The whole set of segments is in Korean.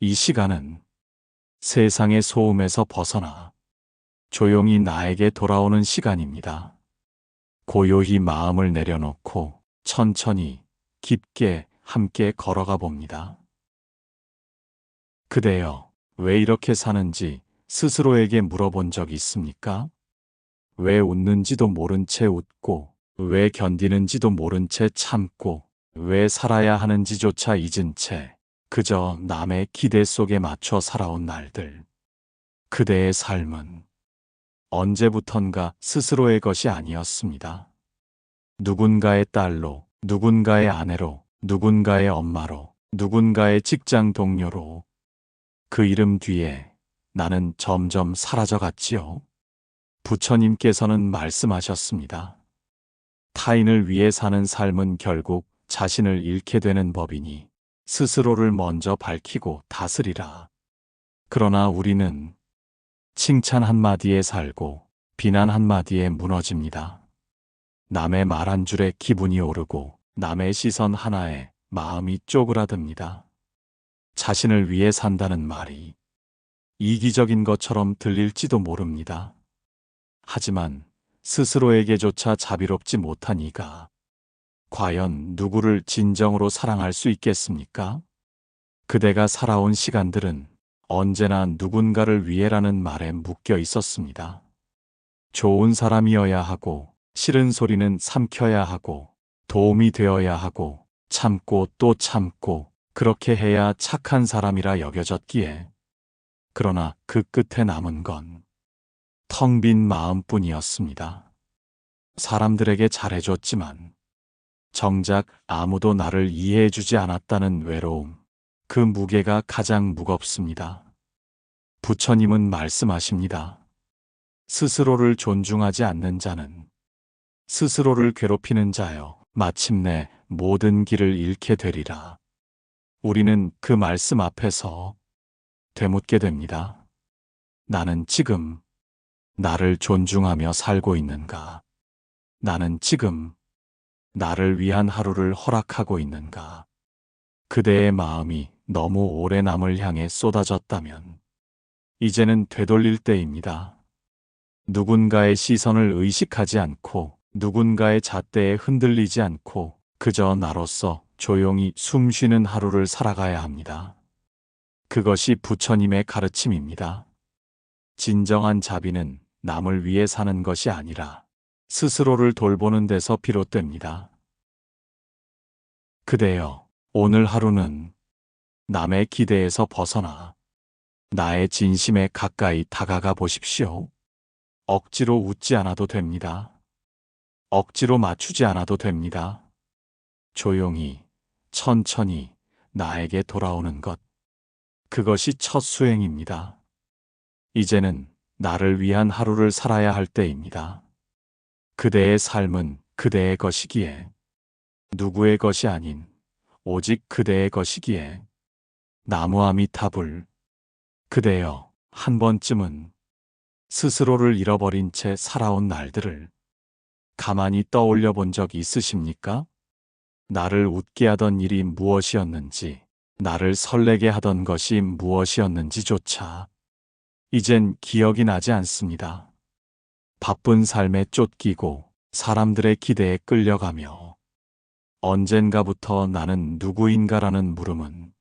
이 시간은 세상의 소음에서 벗어나 조용히 나에게 돌아오는 시간입니다. 고요히 마음을 내려놓고 천천히 깊게 함께 걸어가 봅니다. 그대여, 왜 이렇게 사는지 스스로에게 물어본 적 있습니까? 왜 웃는지도 모른 채 웃고, 왜 견디는지도 모른 채 참고, 왜 살아야 하는지조차 잊은 채 그저 남의 기대 속에 맞춰 살아온 날들. 그대의 삶은 언제부턴가 스스로의 것이 아니었습니다. 누군가의 딸로, 누군가의 아내로, 누군가의 엄마로, 누군가의 직장 동료로 그 이름 뒤에 나는 점점 사라져갔지요. 부처님께서는 말씀하셨습니다. 타인을 위해 사는 삶은 결국 자신을 잃게 되는 법이니 스스로를 먼저 밝히고 다스리라. 그러나 우리는 칭찬 한마디에 살고 비난 한마디에 무너집니다. 남의 말 한 줄에 기분이 오르고 남의 시선 하나에 마음이 쪼그라듭니다. 자신을 위해 산다는 말이 이기적인 것처럼 들릴지도 모릅니다. 하지만 스스로에게조차 자비롭지 못한 이가 과연 누구를 진정으로 사랑할 수 있겠습니까? 그대가 살아온 시간들은 언제나 누군가를 위해라는 말에 묶여 있었습니다. 좋은 사람이어야 하고, 싫은 소리는 삼켜야 하고, 도움이 되어야 하고, 참고 또 참고, 그렇게 해야 착한 사람이라 여겨졌기에. 그러나 그 끝에 남은 건 텅 빈 마음뿐이었습니다. 사람들에게 잘해줬지만 정작 아무도 나를 이해해주지 않았다는 외로움, 그 무게가 가장 무겁습니다. 부처님은 말씀하십니다. 스스로를 존중하지 않는 자는 스스로를 괴롭히는 자여 마침내 모든 길을 잃게 되리라. 우리는 그 말씀 앞에서 되묻게 됩니다. 나는 지금 나를 존중하며 살고 있는가? 나는 지금 나를 위한 하루를 허락하고 있는가? 그대의 마음이 너무 오래 남을 향해 쏟아졌다면 이제는 되돌릴 때입니다. 누군가의 시선을 의식하지 않고 누군가의 잣대에 흔들리지 않고 그저 나로서 조용히 숨 쉬는 하루를 살아가야 합니다. 그것이 부처님의 가르침입니다. 진정한 자비는 남을 위해 사는 것이 아니라 스스로를 돌보는 데서 비롯됩니다. 그대여, 오늘 하루는 남의 기대에서 벗어나 나의 진심에 가까이 다가가 보십시오. 억지로 웃지 않아도 됩니다. 억지로 맞추지 않아도 됩니다. 조용히, 천천히 나에게 돌아오는 것. 그것이 첫 수행입니다. 이제는 나를 위한 하루를 살아야 할 때입니다. 그대의 삶은 그대의 것이기에, 누구의 것이 아닌 오직 그대의 것이기에, 나무아미타불, 그대여, 한 번쯤은 스스로를 잃어버린 채 살아온 날들을 가만히 떠올려 본 적 있으십니까? 나를 웃게 하던 일이 무엇이었는지, 나를 설레게 하던 것이 무엇이었는지조차 이젠 기억이 나지 않습니다. 바쁜 삶에 쫓기고 사람들의 기대에 끌려가며 언젠가부터 나는 누구인가라는 물음은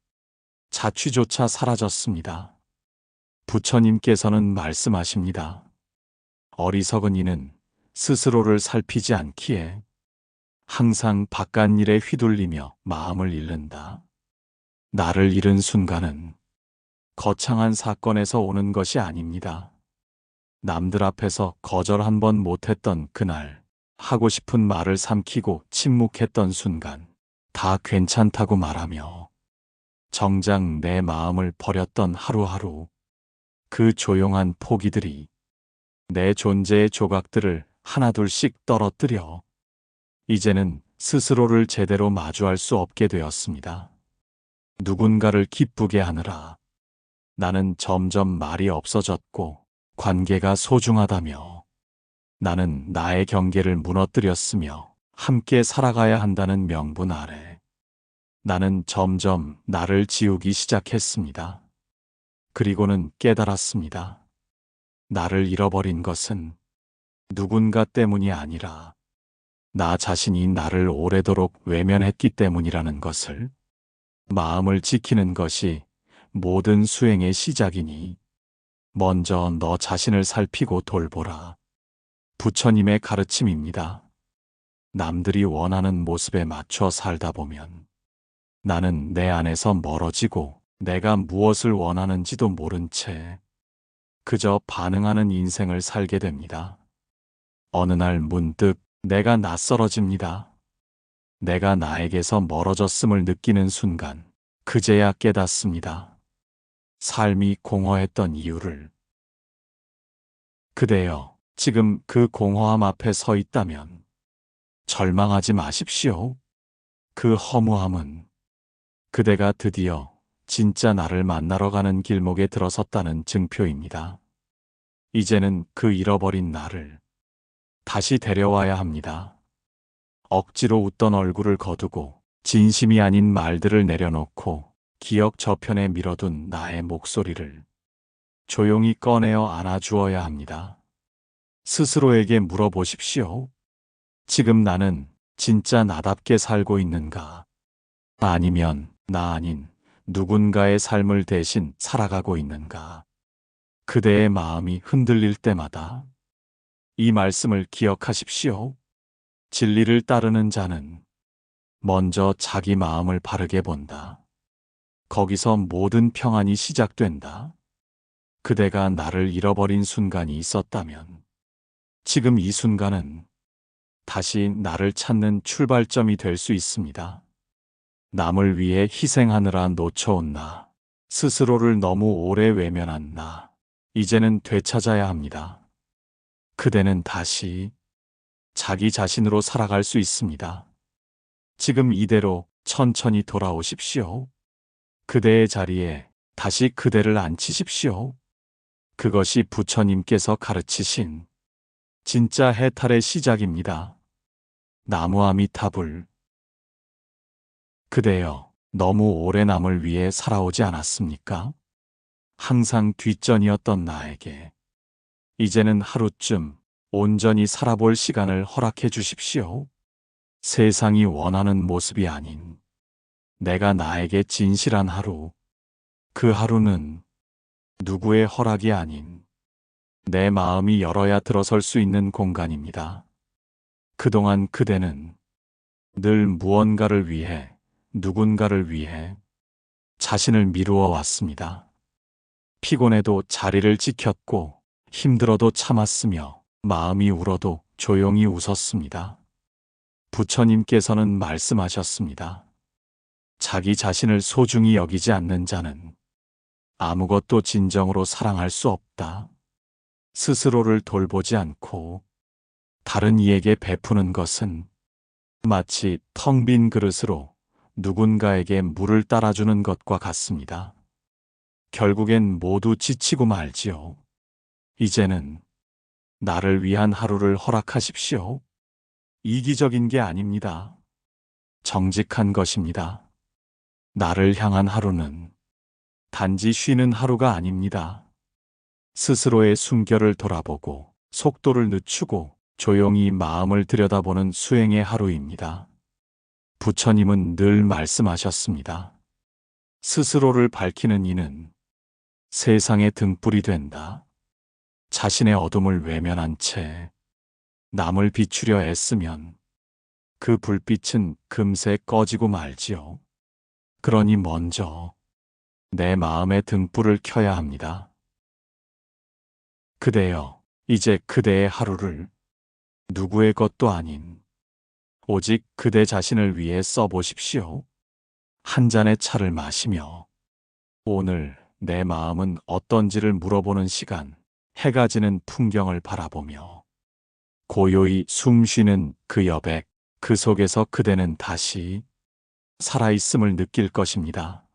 자취조차 사라졌습니다. 부처님께서는 말씀하십니다. 어리석은 이는 스스로를 살피지 않기에 항상 바깥 일에 휘둘리며 마음을 잃는다. 나를 잃은 순간은 거창한 사건에서 오는 것이 아닙니다. 남들 앞에서 거절 한 번 못했던 그날, 하고 싶은 말을 삼키고 침묵했던 순간, 다 괜찮다고 말하며 정작 내 마음을 버렸던 하루하루, 그 조용한 포기들이 내 존재의 조각들을 하나둘씩 떨어뜨려 이제는 스스로를 제대로 마주할 수 없게 되었습니다. 누군가를 기쁘게 하느라 나는 점점 말이 없어졌고 관계가 소중하다며 나는 나의 경계를 무너뜨렸으며 함께 살아가야 한다는 명분 아래 나는 점점 나를 지우기 시작했습니다. 그리고는 깨달았습니다. 나를 잃어버린 것은 누군가 때문이 아니라 나 자신이 나를 오래도록 외면했기 때문이라는 것을. 마음을 지키는 것이 모든 수행의 시작이니 먼저 너 자신을 살피고 돌보라. 부처님의 가르침입니다. 남들이 원하는 모습에 맞춰 살다 보면 나는 내 안에서 멀어지고 내가 무엇을 원하는지도 모른 채 그저 반응하는 인생을 살게 됩니다. 어느 날 문득 내가 낯설어집니다. 내가 나에게서 멀어졌음을 느끼는 순간 그제야 깨닫습니다. 삶이 공허했던 이유를. 그대여, 지금 그 공허함 앞에 서 있다면 절망하지 마십시오. 그 허무함은 그대가 드디어 진짜 나를 만나러 가는 길목에 들어섰다는 증표입니다. 이제는 그 잃어버린 나를 다시 데려와야 합니다. 억지로 웃던 얼굴을 거두고 진심이 아닌 말들을 내려놓고 기억 저편에 밀어둔 나의 목소리를 조용히 꺼내어 안아주어야 합니다. 스스로에게 물어보십시오. 지금 나는 진짜 나답게 살고 있는가? 아니면 나 아닌 누군가의 삶을 대신 살아가고 있는가? 그대의 마음이 흔들릴 때마다 이 말씀을 기억하십시오. 진리를 따르는 자는 먼저 자기 마음을 바르게 본다. 거기서 모든 평안이 시작된다. 그대가 나를 잃어버린 순간이 있었다면 지금 이 순간은 다시 나를 찾는 출발점이 될 수 있습니다. 남을 위해 희생하느라 놓쳐온 나, 스스로를 너무 오래 외면한 나, 이제는 되찾아야 합니다. 그대는 다시 자기 자신으로 살아갈 수 있습니다. 지금 이대로 천천히 돌아오십시오. 그대의 자리에 다시 그대를 앉히십시오. 그것이 부처님께서 가르치신 진짜 해탈의 시작입니다. 나무아미타불. 그대여, 너무 오래 남을 위해 살아오지 않았습니까? 항상 뒷전이었던 나에게 이제는 하루쯤 온전히 살아볼 시간을 허락해 주십시오. 세상이 원하는 모습이 아닌 내가 나에게 진실한 하루. 그 하루는 누구의 허락이 아닌 내 마음이 열어야 들어설 수 있는 공간입니다. 그동안 그대는 늘 무언가를 위해, 누군가를 위해 자신을 미루어 왔습니다. 피곤해도 자리를 지켰고 힘들어도 참았으며 마음이 울어도 조용히 웃었습니다. 부처님께서는 말씀하셨습니다. 자기 자신을 소중히 여기지 않는 자는 아무것도 진정으로 사랑할 수 없다. 스스로를 돌보지 않고 다른 이에게 베푸는 것은 마치 텅 빈 그릇으로 누군가에게 물을 따라주는 것과 같습니다. 결국엔 모두 지치고 말지요. 이제는 나를 위한 하루를 허락하십시오. 이기적인 게 아닙니다. 정직한 것입니다. 나를 향한 하루는 단지 쉬는 하루가 아닙니다. 스스로의 숨결을 돌아보고 속도를 늦추고 조용히 마음을 들여다보는 수행의 하루입니다. 부처님은 늘 말씀하셨습니다. 스스로를 밝히는 이는 세상의 등불이 된다. 자신의 어둠을 외면한 채 남을 비추려 애쓰면 그 불빛은 금세 꺼지고 말지요. 그러니 먼저 내 마음의 등불을 켜야 합니다. 그대여, 이제 그대의 하루를 누구의 것도 아닌 오직 그대 자신을 위해 써보십시오. 한 잔의 차를 마시며 오늘 내 마음은 어떤지를 물어보는 시간, 해가 지는 풍경을 바라보며 고요히 숨 쉬는 그 여백, 그 속에서 그대는 다시 살아있음을 느낄 것입니다.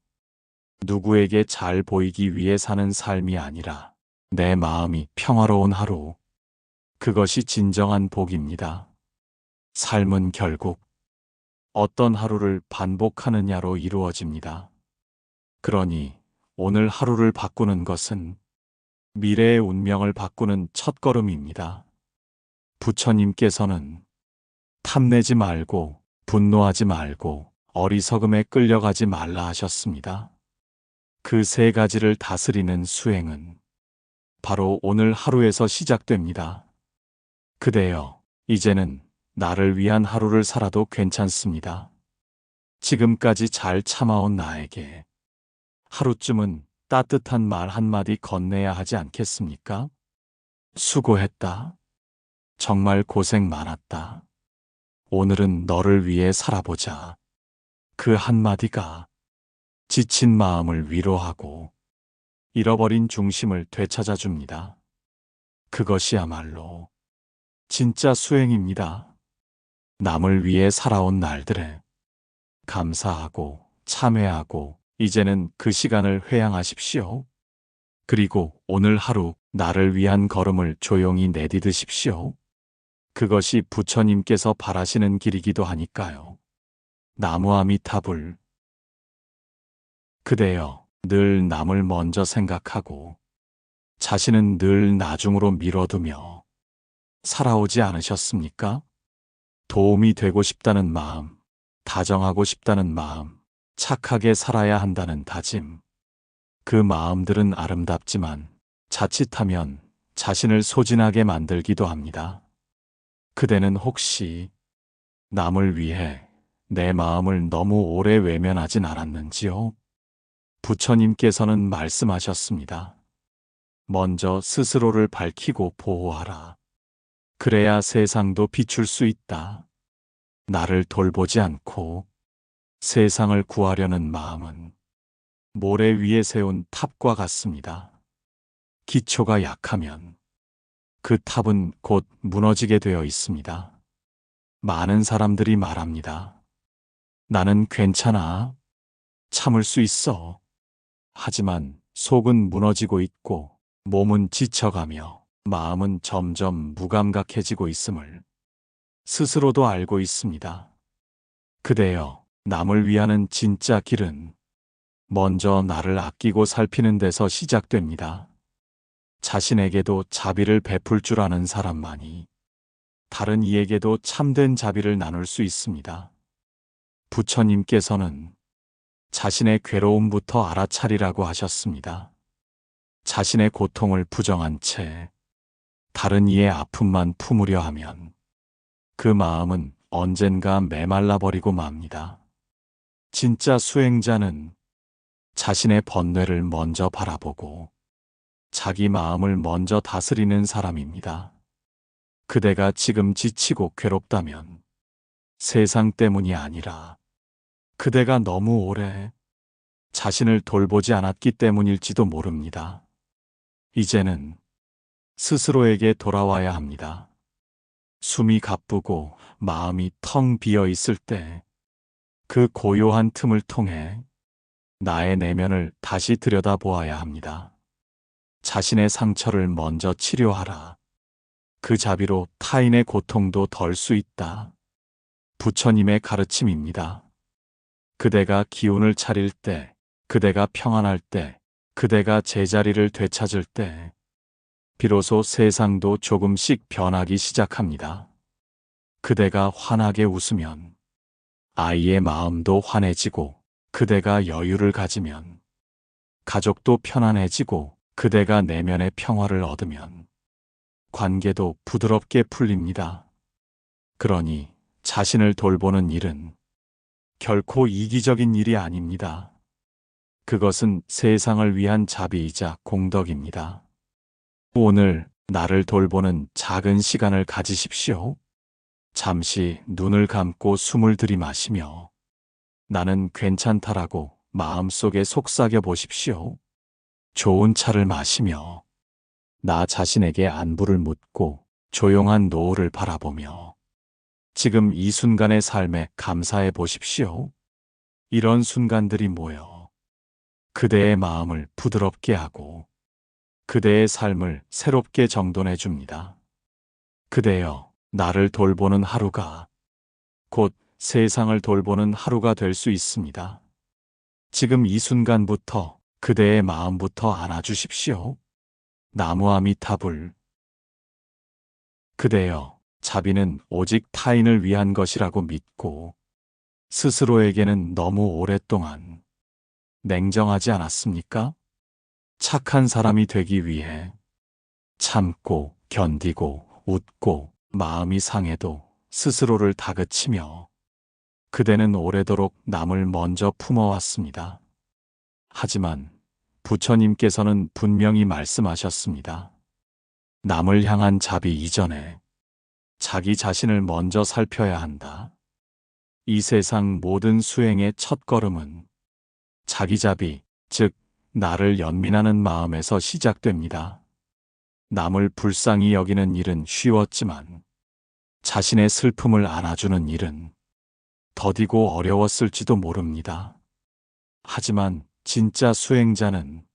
누구에게 잘 보이기 위해 사는 삶이 아니라 내 마음이 평화로운 하루, 그것이 진정한 복입니다. 삶은 결국 어떤 하루를 반복하느냐로 이루어집니다. 그러니 오늘 하루를 바꾸는 것은 미래의 운명을 바꾸는 첫걸음입니다. 부처님께서는 탐내지 말고 분노하지 말고 어리석음에 끌려가지 말라 하셨습니다. 그 세 가지를 다스리는 수행은 바로 오늘 하루에서 시작됩니다. 그대여, 이제는 나를 위한 하루를 살아도 괜찮습니다. 지금까지 잘 참아온 나에게 하루쯤은 따뜻한 말 한마디 건네야 하지 않겠습니까? 수고했다. 정말 고생 많았다. 오늘은 너를 위해 살아보자. 그 한마디가 지친 마음을 위로하고 잃어버린 중심을 되찾아 줍니다. 그것이야말로 진짜 수행입니다. 남을 위해 살아온 날들에 감사하고 참회하고 이제는 그 시간을 회양하십시오. 그리고 오늘 하루 나를 위한 걸음을 조용히 내디드십시오. 그것이 부처님께서 바라시는 길이기도 하니까요. 나무아미타불. 그대여, 늘 남을 먼저 생각하고 자신은 늘 나중으로 미뤄두며 살아오지 않으셨습니까? 도움이 되고 싶다는 마음, 다정하고 싶다는 마음, 착하게 살아야 한다는 다짐. 그 마음들은 아름답지만 자칫하면 자신을 소진하게 만들기도 합니다. 그대는 혹시 남을 위해 내 마음을 너무 오래 외면하진 않았는지요? 부처님께서는 말씀하셨습니다. 먼저 스스로를 밝히고 보호하라. 그래야 세상도 비출 수 있다. 나를 돌보지 않고 세상을 구하려는 마음은 모래 위에 세운 탑과 같습니다. 기초가 약하면 그 탑은 곧 무너지게 되어 있습니다. 많은 사람들이 말합니다. 나는 괜찮아. 참을 수 있어. 하지만 속은 무너지고 있고 몸은 지쳐가며 마음은 점점 무감각해지고 있음을 스스로도 알고 있습니다. 그대여, 남을 위하는 진짜 길은 먼저 나를 아끼고 살피는 데서 시작됩니다. 자신에게도 자비를 베풀 줄 아는 사람만이 다른 이에게도 참된 자비를 나눌 수 있습니다. 부처님께서는 자신의 괴로움부터 알아차리라고 하셨습니다. 자신의 고통을 부정한 채 다른 이의 아픔만 품으려 하면 그 마음은 언젠가 메말라 버리고 맙니다. 진짜 수행자는 자신의 번뇌를 먼저 바라보고 자기 마음을 먼저 다스리는 사람입니다. 그대가 지금 지치고 괴롭다면 세상 때문이 아니라 그대가 너무 오래 자신을 돌보지 않았기 때문일지도 모릅니다. 이제는 스스로에게 돌아와야 합니다. 숨이 가쁘고 마음이 텅 비어 있을 때 그 고요한 틈을 통해 나의 내면을 다시 들여다보아야 합니다. 자신의 상처를 먼저 치료하라. 그 자비로 타인의 고통도 덜 수 있다. 부처님의 가르침입니다. 그대가 기운을 차릴 때, 그대가 평안할 때, 그대가 제자리를 되찾을 때 비로소 세상도 조금씩 변하기 시작합니다. 그대가 환하게 웃으면 아이의 마음도 환해지고, 그대가 여유를 가지면 가족도 편안해지고, 그대가 내면의 평화를 얻으면 관계도 부드럽게 풀립니다. 그러니 자신을 돌보는 일은 결코 이기적인 일이 아닙니다. 그것은 세상을 위한 자비이자 공덕입니다. 오늘 나를 돌보는 작은 시간을 가지십시오. 잠시 눈을 감고 숨을 들이마시며 나는 괜찮다라고 마음속에 속삭여 보십시오. 좋은 차를 마시며 나 자신에게 안부를 묻고 조용한 노을을 바라보며 지금 이 순간의 삶에 감사해 보십시오. 이런 순간들이 모여 그대의 마음을 부드럽게 하고 그대의 삶을 새롭게 정돈해 줍니다. 그대여, 나를 돌보는 하루가 곧 세상을 돌보는 하루가 될 수 있습니다. 지금 이 순간부터 그대의 마음부터 안아주십시오. 나무 아미타불. 그대여, 자비는 오직 타인을 위한 것이라고 믿고 스스로에게는 너무 오랫동안 냉정하지 않았습니까? 착한 사람이 되기 위해 참고, 견디고, 웃고, 마음이 상해도 스스로를 다그치며 그대는 오래도록 남을 먼저 품어왔습니다. 하지만 부처님께서는 분명히 말씀하셨습니다. 남을 향한 자비 이전에 자기 자신을 먼저 살펴야 한다. 이 세상 모든 수행의 첫걸음은 자기 자비, 즉 나를 연민하는 마음에서 시작됩니다. 남을 불쌍히 여기는 일은 쉬웠지만 자신의 슬픔을 안아주는 일은 더디고 어려웠을지도 모릅니다. 하지만 진짜 수행자는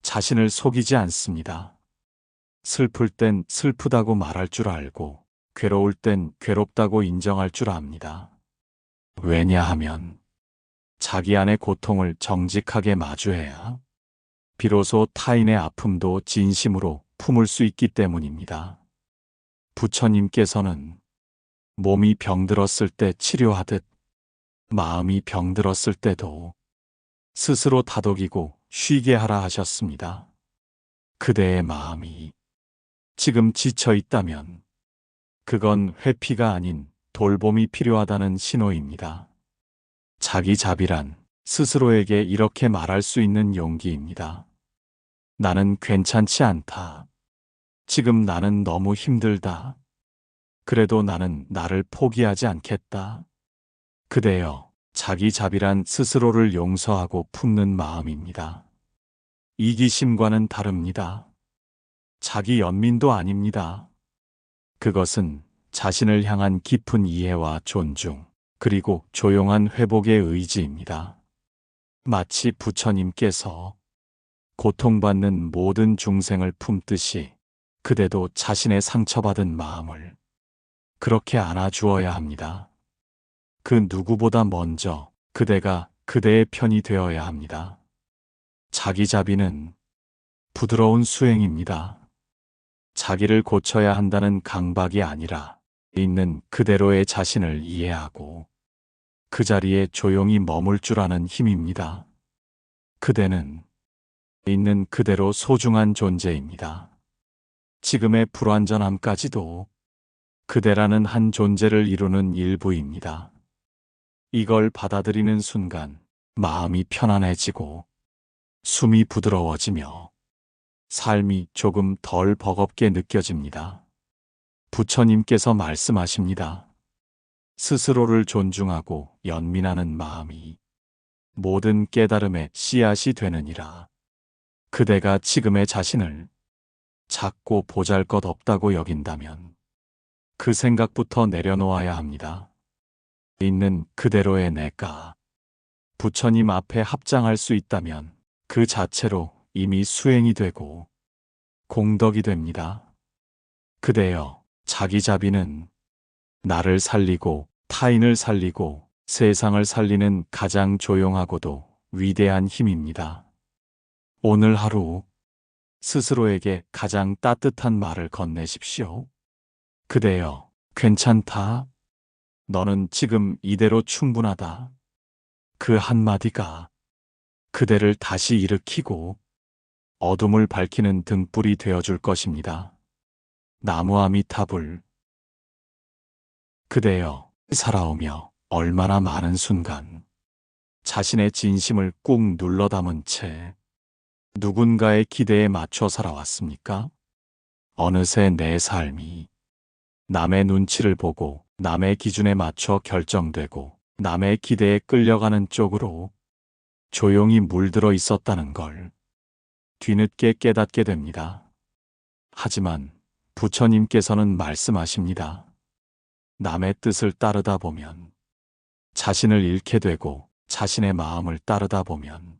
자신을 속이지 않습니다. 슬플 땐 슬프다고 말할 줄 알고 괴로울 땐 괴롭다고 인정할 줄 압니다. 왜냐하면 자기 안의 고통을 정직하게 마주해야 비로소 타인의 아픔도 진심으로 품을 수 있기 때문입니다. 부처님께서는 몸이 병들었을 때 치료하듯 마음이 병들었을 때도 스스로 다독이고 쉬게 하라 하셨습니다. 그대의 마음이 지금 지쳐 있다면 그건 회피가 아닌 돌봄이 필요하다는 신호입니다. 자기 자비란 스스로에게 이렇게 말할 수 있는 용기입니다. 나는 괜찮지 않다. 지금 나는 너무 힘들다. 그래도 나는 나를 포기하지 않겠다. 그대여, 자기 자비란 스스로를 용서하고 품는 마음입니다. 이기심과는 다릅니다. 자기 연민도 아닙니다. 그것은 자신을 향한 깊은 이해와 존중, 그리고 조용한 회복의 의지입니다. 마치 부처님께서 고통받는 모든 중생을 품듯이 그대도 자신의 상처받은 마음을 그렇게 안아주어야 합니다. 그 누구보다 먼저 그대가 그대의 편이 되어야 합니다. 자기 자비는 부드러운 수행입니다. 자기를 고쳐야 한다는 강박이 아니라 있는 그대로의 자신을 이해하고 그 자리에 조용히 머물 줄 아는 힘입니다. 그대는 있는 그대로 소중한 존재입니다. 지금의 불완전함까지도 그대라는 한 존재를 이루는 일부입니다. 이걸 받아들이는 순간 마음이 편안해지고 숨이 부드러워지며 삶이 조금 덜 버겁게 느껴집니다. 부처님께서 말씀하십니다. 스스로를 존중하고 연민하는 마음이 모든 깨달음의 씨앗이 되느니라. 그대가 지금의 자신을 작고 보잘것없다고 여긴다면 그 생각부터 내려놓아야 합니다. 있는 그대로의 내가 부처님 앞에 합장할 수 있다면 그 자체로 이미 수행이 되고 공덕이 됩니다. 그대여, 자기 자비는 나를 살리고 타인을 살리고 세상을 살리는 가장 조용하고도 위대한 힘입니다. 오늘 하루 스스로에게 가장 따뜻한 말을 건네십시오. 그대여, 괜찮다. 너는 지금 이대로 충분하다. 그 한마디가 그대를 다시 일으키고 어둠을 밝히는 등불이 되어줄 것입니다. 나무 아미타불. 그대여, 살아오며 얼마나 많은 순간 자신의 진심을 꾹 눌러 담은 채 누군가의 기대에 맞춰 살아왔습니까? 어느새 내 삶이 남의 눈치를 보고 남의 기준에 맞춰 결정되고 남의 기대에 끌려가는 쪽으로 조용히 물들어 있었다는 걸 뒤늦게 깨닫게 됩니다. 하지만 부처님께서는 말씀하십니다. 남의 뜻을 따르다 보면 자신을 잃게 되고 자신의 마음을 따르다 보면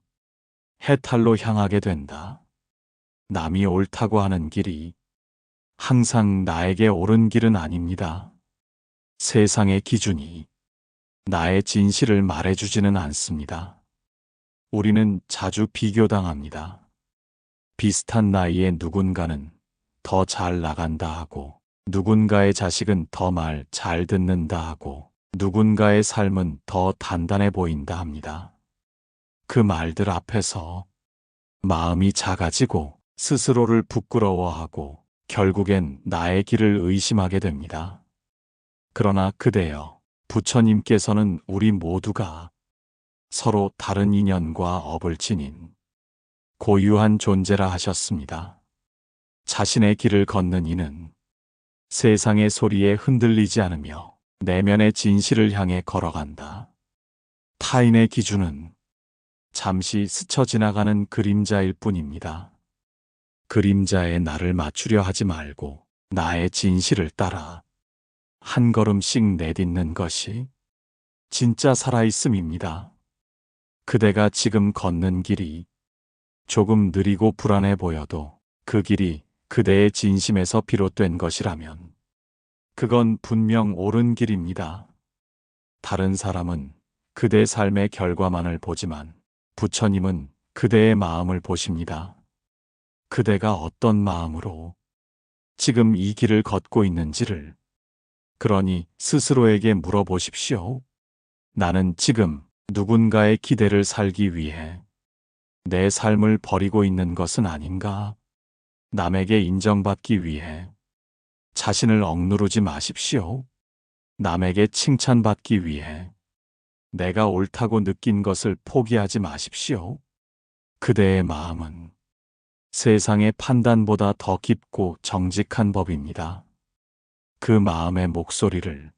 해탈로 향하게 된다. 남이 옳다고 하는 길이 항상 나에게 옳은 길은 아닙니다. 세상의 기준이 나의 진실을 말해주지는 않습니다. 우리는 자주 비교당합니다. 비슷한 나이에 누군가는 더 잘 나간다 하고, 누군가의 자식은 더 말 잘 듣는다 하고, 누군가의 삶은 더 단단해 보인다 합니다. 그 말들 앞에서 마음이 작아지고 스스로를 부끄러워하고 결국엔 나의 길을 의심하게 됩니다. 그러나 그대여, 부처님께서는 우리 모두가 서로 다른 인연과 업을 지닌 고유한 존재라 하셨습니다. 자신의 길을 걷는 이는 세상의 소리에 흔들리지 않으며 내면의 진실을 향해 걸어간다. 타인의 기준은 잠시 스쳐 지나가는 그림자일 뿐입니다. 그림자에 나를 맞추려 하지 말고 나의 진실을 따라 한 걸음씩 내딛는 것이 진짜 살아있음입니다. 그대가 지금 걷는 길이 조금 느리고 불안해 보여도 그 길이 그대의 진심에서 비롯된 것이라면 그건 분명 옳은 길입니다. 다른 사람은 그대 삶의 결과만을 보지만 부처님은 그대의 마음을 보십니다. 그대가 어떤 마음으로 지금 이 길을 걷고 있는지를 그러니 스스로에게 물어보십시오. 나는 지금 누군가의 기대를 살기 위해 내 삶을 버리고 있는 것은 아닌가? 남에게 인정받기 위해 자신을 억누르지 마십시오. 남에게 칭찬받기 위해 내가 옳다고 느낀 것을 포기하지 마십시오. 그대의 마음은 세상의 판단보다 더 깊고 정직한 법입니다. 그 마음의 목소리를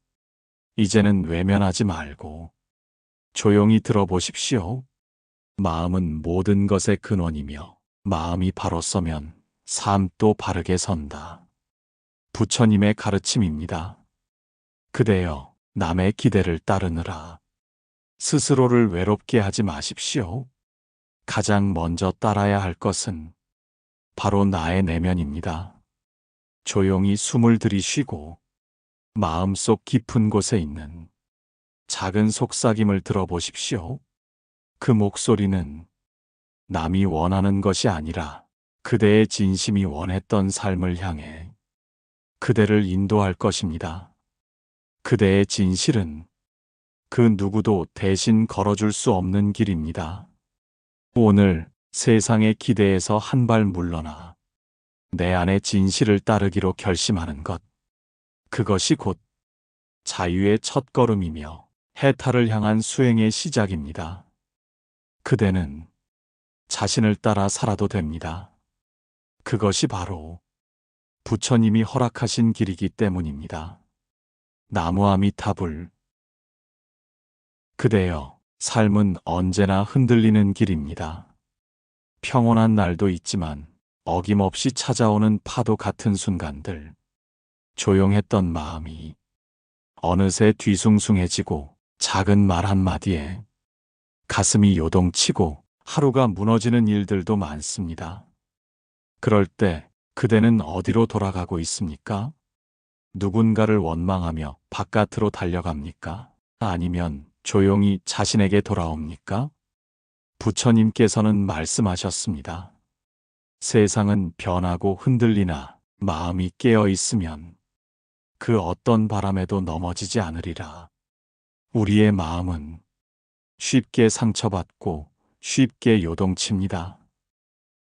이제는 외면하지 말고 조용히 들어보십시오. 마음은 모든 것의 근원이며 마음이 바로 서면 삶도 바르게 선다. 부처님의 가르침입니다. 그대여, 남의 기대를 따르느라 스스로를 외롭게 하지 마십시오. 가장 먼저 따라야 할 것은 바로 나의 내면입니다. 조용히 숨을 들이쉬고 마음속 깊은 곳에 있는 작은 속삭임을 들어보십시오. 그 목소리는 남이 원하는 것이 아니라 그대의 진심이 원했던 삶을 향해 그대를 인도할 것입니다. 그대의 진실은 그 누구도 대신 걸어줄 수 없는 길입니다. 오늘 세상의 기대에서 한 발 물러나 내 안의 진실을 따르기로 결심하는 것, 그것이 곧 자유의 첫걸음이며 해탈을 향한 수행의 시작입니다. 그대는 자신을 따라 살아도 됩니다. 그것이 바로 부처님이 허락하신 길이기 때문입니다. 나무아미타불. 그대여, 삶은 언제나 흔들리는 길입니다. 평온한 날도 있지만 어김없이 찾아오는 파도 같은 순간들. 조용했던 마음이 어느새 뒤숭숭해지고 작은 말 한마디에 가슴이 요동치고 하루가 무너지는 일들도 많습니다. 그럴 때 그대는 어디로 돌아가고 있습니까? 누군가를 원망하며 바깥으로 달려갑니까? 아니면 조용히 자신에게 돌아옵니까? 부처님께서는 말씀하셨습니다. 세상은 변하고 흔들리나 마음이 깨어 있으면 그 어떤 바람에도 넘어지지 않으리라. 우리의 마음은 쉽게 상처받고 쉽게 요동칩니다.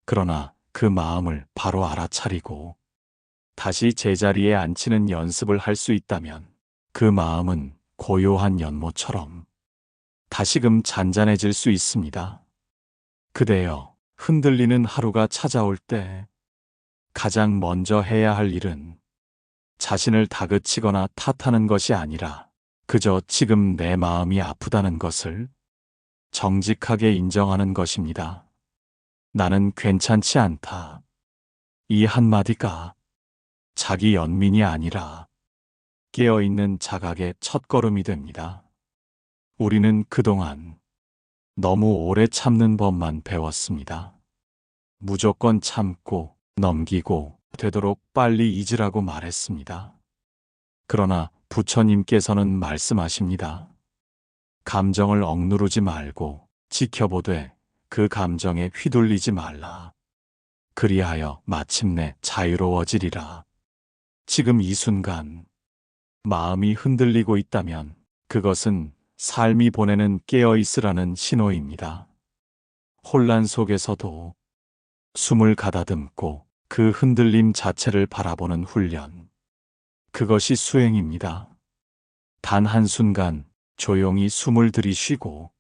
그러나 그 마음을 바로 알아차리고 다시 제자리에 앉히는 연습을 할 수 있다면 그 마음은 고요한 연못처럼 다시금 잔잔해질 수 있습니다. 그대여, 흔들리는 하루가 찾아올 때 가장 먼저 해야 할 일은 자신을 다그치거나 탓하는 것이 아니라 그저 지금 내 마음이 아프다는 것을 정직하게 인정하는 것입니다. 나는 괜찮지 않다. 이 한마디가 자기 연민이 아니라 깨어있는 자각의 첫걸음이 됩니다. 우리는 그동안 너무 오래 참는 법만 배웠습니다. 무조건 참고 넘기고 되도록 빨리 잊으라고 말했습니다. 그러나 부처님께서는 말씀하십니다. 감정을 억누르지 말고 지켜보되 그 감정에 휘둘리지 말라. 그리하여 마침내 자유로워지리라. 지금 이 순간 마음이 흔들리고 있다면 그것은 삶이 보내는 깨어있으라는 신호입니다. 혼란 속에서도 숨을 가다듬고 그 흔들림 자체를 바라보는 훈련. 그것이 수행입니다. 단 한순간 조용히 숨을 들이쉬고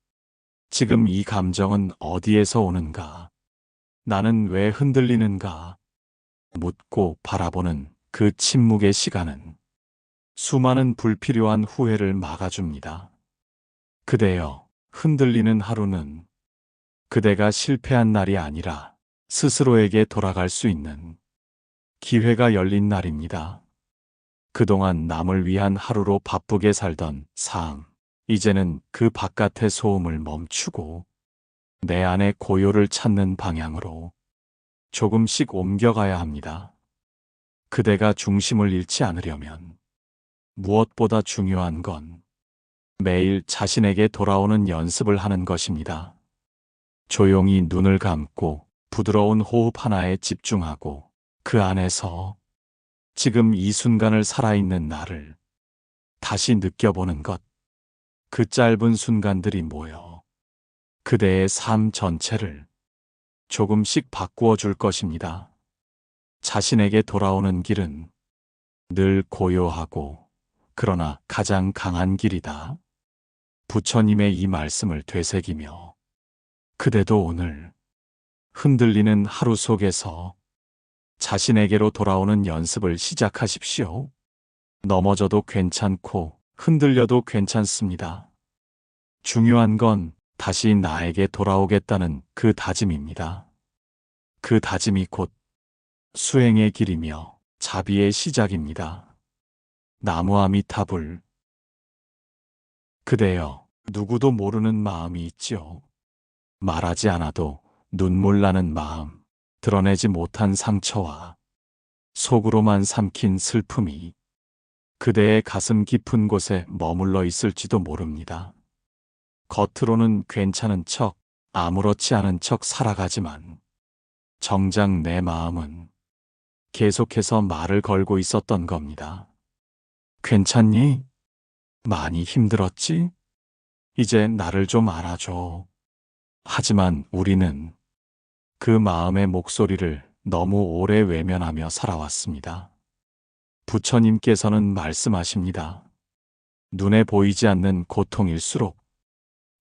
지금 이 감정은 어디에서 오는가? 나는 왜 흔들리는가? 묻고 바라보는 그 침묵의 시간은 수많은 불필요한 후회를 막아줍니다. 그대여, 흔들리는 하루는 그대가 실패한 날이 아니라 스스로에게 돌아갈 수 있는 기회가 열린 날입니다. 그동안 남을 위한 하루로 바쁘게 살던 삶, 이제는 그 바깥의 소음을 멈추고 내 안의 고요를 찾는 방향으로 조금씩 옮겨가야 합니다. 그대가 중심을 잃지 않으려면 무엇보다 중요한 건 매일 자신에게 돌아오는 연습을 하는 것입니다. 조용히 눈을 감고 부드러운 호흡 하나에 집중하고 그 안에서 지금 이 순간을 살아있는 나를 다시 느껴보는 것. 그 짧은 순간들이 모여 그대의 삶 전체를 조금씩 바꾸어 줄 것입니다. 자신에게 돌아오는 길은 늘 고요하고 그러나 가장 강한 길이다. 부처님의 이 말씀을 되새기며 그대도 오늘 흔들리는 하루 속에서 자신에게로 돌아오는 연습을 시작하십시오. 넘어져도 괜찮고 흔들려도 괜찮습니다. 중요한 건 다시 나에게 돌아오겠다는 그 다짐입니다. 그 다짐이 곧 수행의 길이며 자비의 시작입니다. 나무아미타불. 그대여, 누구도 모르는 마음이 있지요. 말하지 않아도 눈물 나는 마음, 드러내지 못한 상처와 속으로만 삼킨 슬픔이 그대의 가슴 깊은 곳에 머물러 있을지도 모릅니다. 겉으로는 괜찮은 척, 아무렇지 않은 척 살아가지만 정작 내 마음은 계속해서 말을 걸고 있었던 겁니다. 괜찮니? 많이 힘들었지? 이제 나를 좀 알아줘. 하지만 우리는 그 마음의 목소리를 너무 오래 외면하며 살아왔습니다. 부처님께서는 말씀하십니다. 눈에 보이지 않는 고통일수록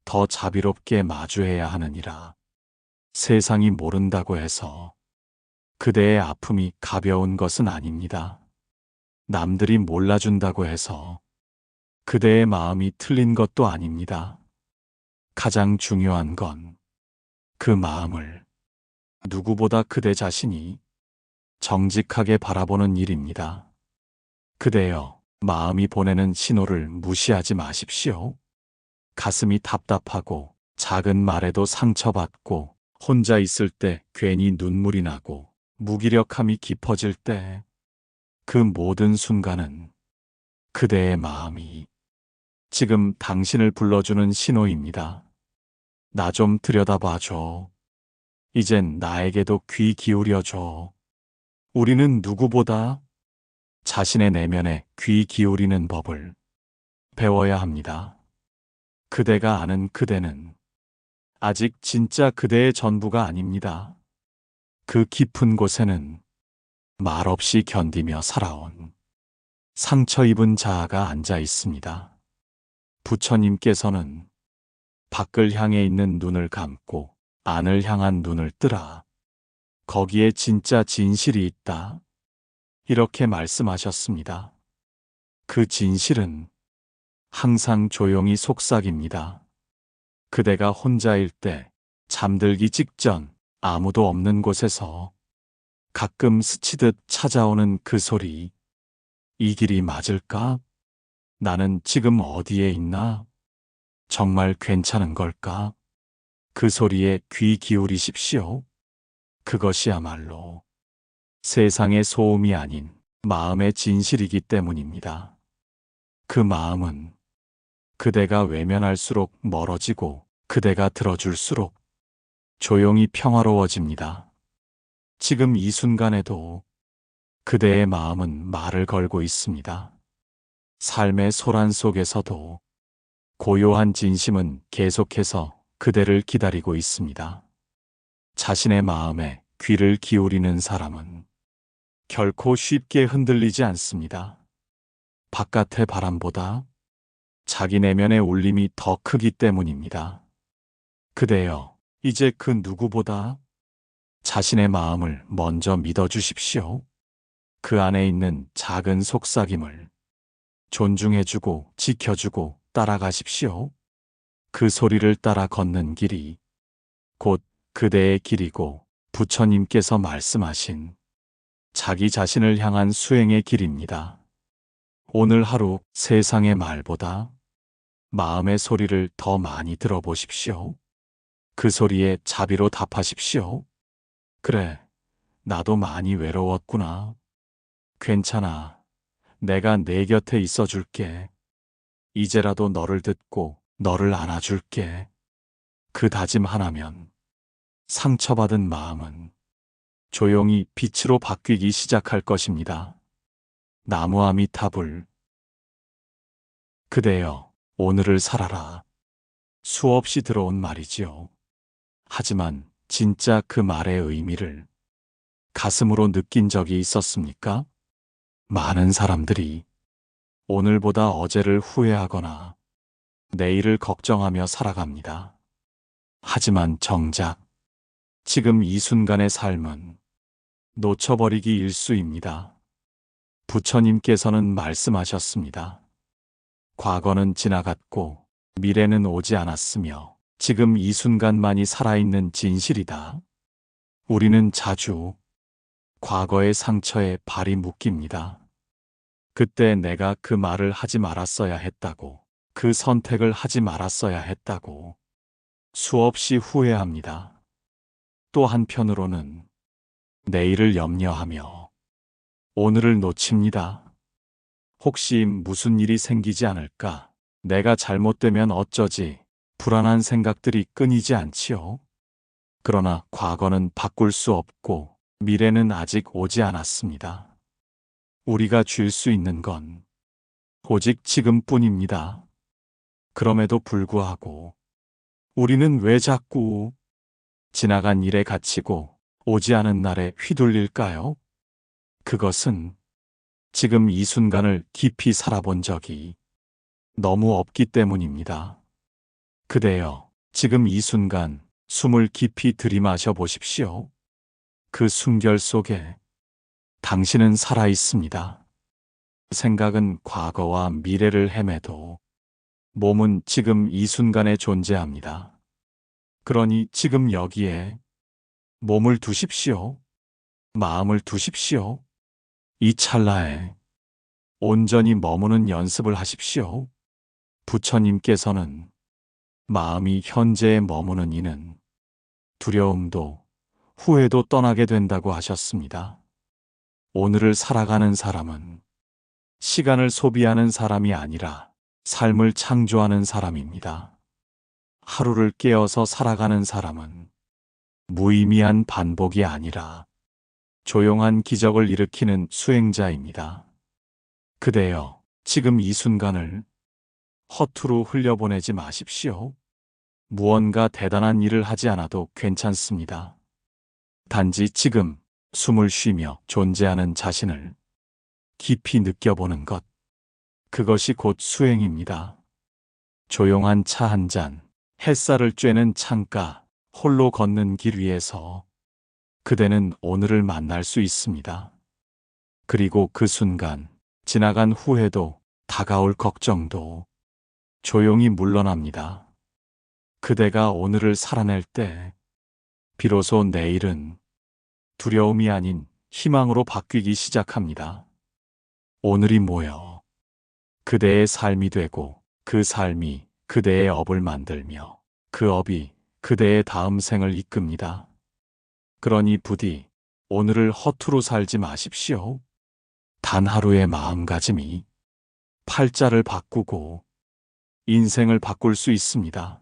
더 자비롭게 마주해야 하느니라. 세상이 모른다고 해서 그대의 아픔이 가벼운 것은 아닙니다. 남들이 몰라준다고 해서 그대의 마음이 틀린 것도 아닙니다. 가장 중요한 건 그 마음을 누구보다 그대 자신이 정직하게 바라보는 일입니다. 그대여, 마음이 보내는 신호를 무시하지 마십시오. 가슴이 답답하고 작은 말에도 상처받고 혼자 있을 때 괜히 눈물이 나고 무기력함이 깊어질 때 그 모든 순간은 그대의 마음이 지금 당신을 불러주는 신호입니다. 나 좀 들여다봐줘. 이젠 나에게도 귀 기울여줘. 우리는 누구보다 자신의 내면에 귀 기울이는 법을 배워야 합니다. 그대가 아는 그대는 아직 진짜 그대의 전부가 아닙니다. 그 깊은 곳에는 말없이 견디며 살아온 상처 입은 자아가 앉아 있습니다. 부처님께서는 밖을 향해 있는 눈을 감고 안을 향한 눈을 뜨라. 거기에 진짜 진실이 있다. 이렇게 말씀하셨습니다. 그 진실은 항상 조용히 속삭입니다. 그대가 혼자일 때 잠들기 직전 아무도 없는 곳에서 가끔 스치듯 찾아오는 그 소리. 이 길이 맞을까? 나는 지금 어디에 있나? 정말 괜찮은 걸까? 그 소리에 귀 기울이십시오. 그것이야말로 세상의 소음이 아닌 마음의 진실이기 때문입니다. 그 마음은 그대가 외면할수록 멀어지고 그대가 들어줄수록 조용히 평화로워집니다. 지금 이 순간에도 그대의 마음은 말을 걸고 있습니다. 삶의 소란 속에서도 고요한 진심은 계속해서 그대를 기다리고 있습니다. 자신의 마음에 귀를 기울이는 사람은 결코 쉽게 흔들리지 않습니다. 바깥의 바람보다 자기 내면의 울림이 더 크기 때문입니다. 그대여, 이제 그 누구보다 자신의 마음을 먼저 믿어주십시오. 그 안에 있는 작은 속삭임을 존중해주고 지켜주고 따라가십시오. 그 소리를 따라 걷는 길이 곧 그대의 길이고 부처님께서 말씀하신 자기 자신을 향한 수행의 길입니다. 오늘 하루 세상의 말보다 마음의 소리를 더 많이 들어보십시오. 그 소리에 자비로 답하십시오. 그래, 나도 많이 외로웠구나. 괜찮아. 내가 내 곁에 있어 줄게. 이제라도 너를 듣고 너를 안아줄게. 그 다짐 하나면 상처받은 마음은 조용히 빛으로 바뀌기 시작할 것입니다. 나무아미타불. 그대여, 오늘을 살아라. 수없이 들어온 말이지요. 하지만 진짜 그 말의 의미를 가슴으로 느낀 적이 있었습니까? 많은 사람들이 오늘보다 어제를 후회하거나 내일을 걱정하며 살아갑니다. 하지만 정작 지금 이 순간의 삶은 놓쳐버리기 일쑤입니다. 부처님께서는 말씀하셨습니다. 과거는 지나갔고 미래는 오지 않았으며 지금 이 순간만이 살아있는 진실이다. 우리는 자주 과거의 상처에 발이 묶입니다. 그때 내가 그 말을 하지 말았어야 했다고, 그 선택을 하지 말았어야 했다고 수없이 후회합니다. 또 한편으로는 내일을 염려하며 오늘을 놓칩니다. 혹시 무슨 일이 생기지 않을까? 내가 잘못되면 어쩌지? 불안한 생각들이 끊이지 않지요. 그러나 과거는 바꿀 수 없고 미래는 아직 오지 않았습니다. 우리가 줄 수 있는 건 오직 지금뿐입니다. 그럼에도 불구하고 우리는 왜 자꾸 지나간 일에 갇히고 오지 않은 날에 휘둘릴까요? 그것은 지금 이 순간을 깊이 살아본 적이 너무 없기 때문입니다. 그대여, 지금 이 순간 숨을 깊이 들이마셔 보십시오. 그 숨결 속에 당신은 살아 있습니다. 생각은 과거와 미래를 헤매도 몸은 지금 이 순간에 존재합니다. 그러니 지금 여기에 몸을 두십시오. 마음을 두십시오. 이 찰나에 온전히 머무는 연습을 하십시오. 부처님께서는 마음이 현재에 머무는 이는 두려움도 후회도 떠나게 된다고 하셨습니다. 오늘을 살아가는 사람은 시간을 소비하는 사람이 아니라 삶을 창조하는 사람입니다. 하루를 깨어서 살아가는 사람은 무의미한 반복이 아니라 조용한 기적을 일으키는 수행자입니다. 그대여, 지금 이 순간을 허투루 흘려보내지 마십시오. 무언가 대단한 일을 하지 않아도 괜찮습니다. 단지 지금 숨을 쉬며 존재하는 자신을 깊이 느껴보는 것, 그것이 곧 수행입니다. 조용한 차 한 잔, 햇살을 쬐는 창가, 홀로 걷는 길 위에서 그대는 오늘을 만날 수 있습니다. 그리고 그 순간 지나간 후회도 다가올 걱정도 조용히 물러납니다. 그대가 오늘을 살아낼 때 비로소 내일은 두려움이 아닌 희망으로 바뀌기 시작합니다. 오늘이 모여 그대의 삶이 되고 그 삶이 그대의 업을 만들며 그 업이 그대의 다음 생을 이끕니다. 그러니 부디 오늘을 허투루 살지 마십시오. 단 하루의 마음가짐이 팔자를 바꾸고 인생을 바꿀 수 있습니다.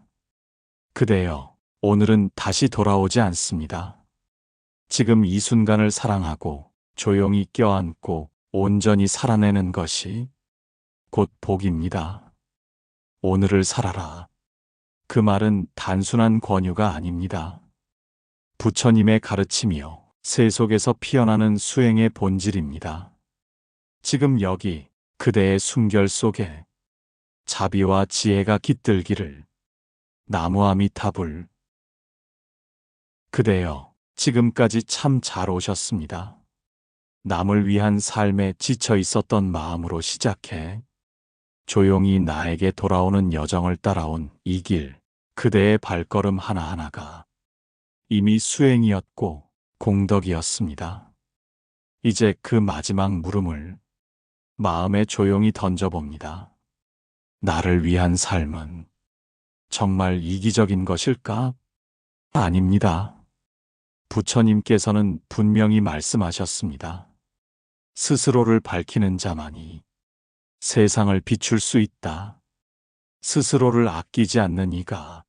그대여, 오늘은 다시 돌아오지 않습니다. 지금 이 순간을 사랑하고 조용히 껴안고 온전히 살아내는 것이 곧 복입니다. 오늘을 살아라. 그 말은 단순한 권유가 아닙니다. 부처님의 가르침이요. 세속에서 피어나는 수행의 본질입니다. 지금 여기 그대의 숨결 속에 자비와 지혜가 깃들기를. 나무아미타불. 그대여, 지금까지 참 잘 오셨습니다. 남을 위한 삶에 지쳐 있었던 마음으로 시작해 조용히 나에게 돌아오는 여정을 따라온 이 길, 그대의 발걸음 하나하나가 이미 수행이었고 공덕이었습니다. 이제 그 마지막 물음을 마음에 조용히 던져봅니다. 나를 위한 삶은 정말 이기적인 것일까? 아닙니다. 부처님께서는 분명히 말씀하셨습니다. 스스로를 밝히는 자만이 세상을 비출 수 있다. 스스로를 아끼지 않는 이가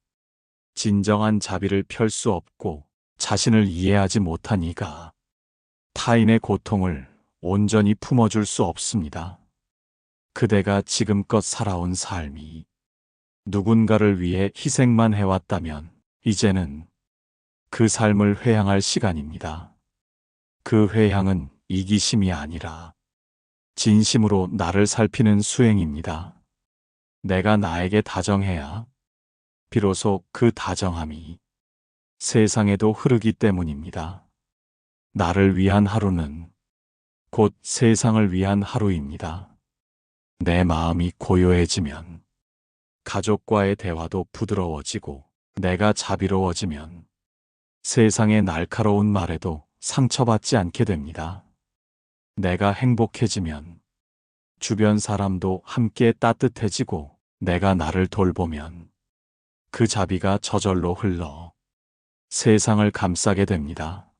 진정한 자비를 펼 수 없고, 자신을 이해하지 못한 이가 타인의 고통을 온전히 품어줄 수 없습니다. 그대가 지금껏 살아온 삶이 누군가를 위해 희생만 해왔다면 이제는 그 삶을 회향할 시간입니다. 그 회향은 이기심이 아니라 진심으로 나를 살피는 수행입니다. 내가 나에게 다정해야 비로소 그 다정함이 세상에도 흐르기 때문입니다. 나를 위한 하루는 곧 세상을 위한 하루입니다. 내 마음이 고요해지면 가족과의 대화도 부드러워지고, 내가 자비로워지면 세상의 날카로운 말에도 상처받지 않게 됩니다. 내가 행복해지면 주변 사람도 함께 따뜻해지고, 내가 나를 돌보면 그 자비가 저절로 흘러 세상을 감싸게 됩니다.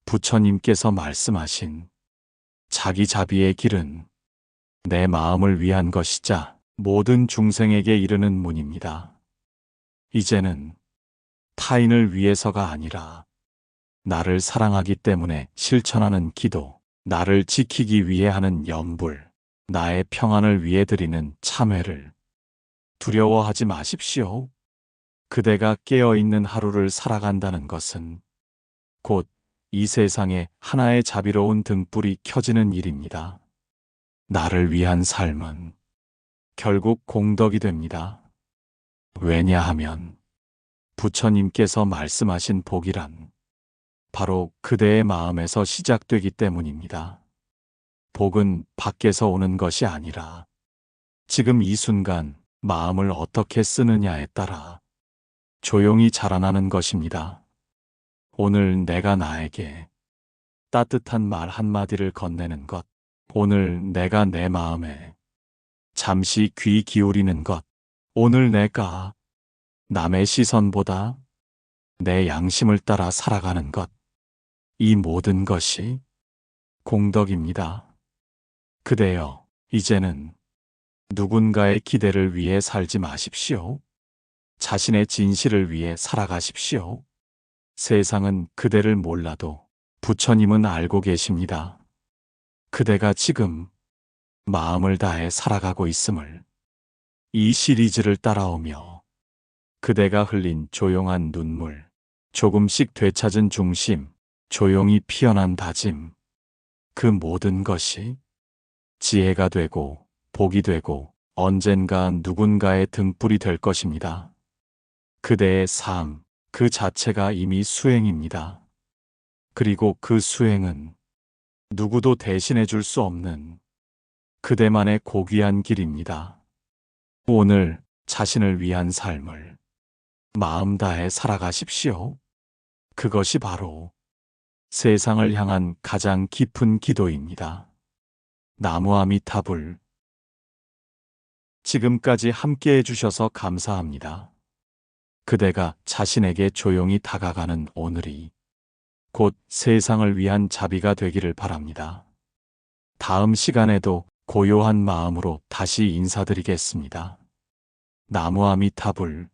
부처님께서 말씀하신 자기 자비의 길은 내 마음을 위한 것이자 모든 중생에게 이르는 문입니다. 이제는 타인을 위해서가 아니라 나를 사랑하기 때문에 실천하는 기도, 나를 지키기 위해 하는 염불, 나의 평안을 위해 드리는 참회를 두려워하지 마십시오. 그대가 깨어있는 하루를 살아간다는 것은 곧 이 세상에 하나의 자비로운 등불이 켜지는 일입니다. 나를 위한 삶은 결국 공덕이 됩니다. 왜냐하면 부처님께서 말씀하신 복이란 바로 그대의 마음에서 시작되기 때문입니다. 복은 밖에서 오는 것이 아니라 지금 이 순간 마음을 어떻게 쓰느냐에 따라 조용히 자라나는 것입니다. 오늘 내가 나에게 따뜻한 말 한마디를 건네는 것, 오늘 내가 내 마음에 잠시 귀 기울이는 것, 오늘 내가 남의 시선보다 내 양심을 따라 살아가는 것, 이 모든 것이 공덕입니다. 그대여, 이제는 누군가의 기대를 위해 살지 마십시오. 자신의 진실을 위해 살아가십시오. 세상은 그대를 몰라도 부처님은 알고 계십니다. 그대가 지금 마음을 다해 살아가고 있음을. 이 시리즈를 따라오며 그대가 흘린 조용한 눈물, 조금씩 되찾은 중심, 조용히 피어난 다짐, 그 모든 것이 지혜가 되고 복이 되고 언젠가 누군가의 등불이 될 것입니다. 그대의 삶, 그 자체가 이미 수행입니다. 그리고 그 수행은 누구도 대신해 줄 수 없는 그대만의 고귀한 길입니다. 오늘 자신을 위한 삶을 마음 다해 살아가십시오. 그것이 바로 세상을 향한 가장 깊은 기도입니다. 나무아미타불. 지금까지 함께 해주셔서 감사합니다. 그대가 자신에게 조용히 다가가는 오늘이 곧 세상을 위한 자비가 되기를 바랍니다. 다음 시간에도 고요한 마음으로 다시 인사드리겠습니다. 나무아미타불.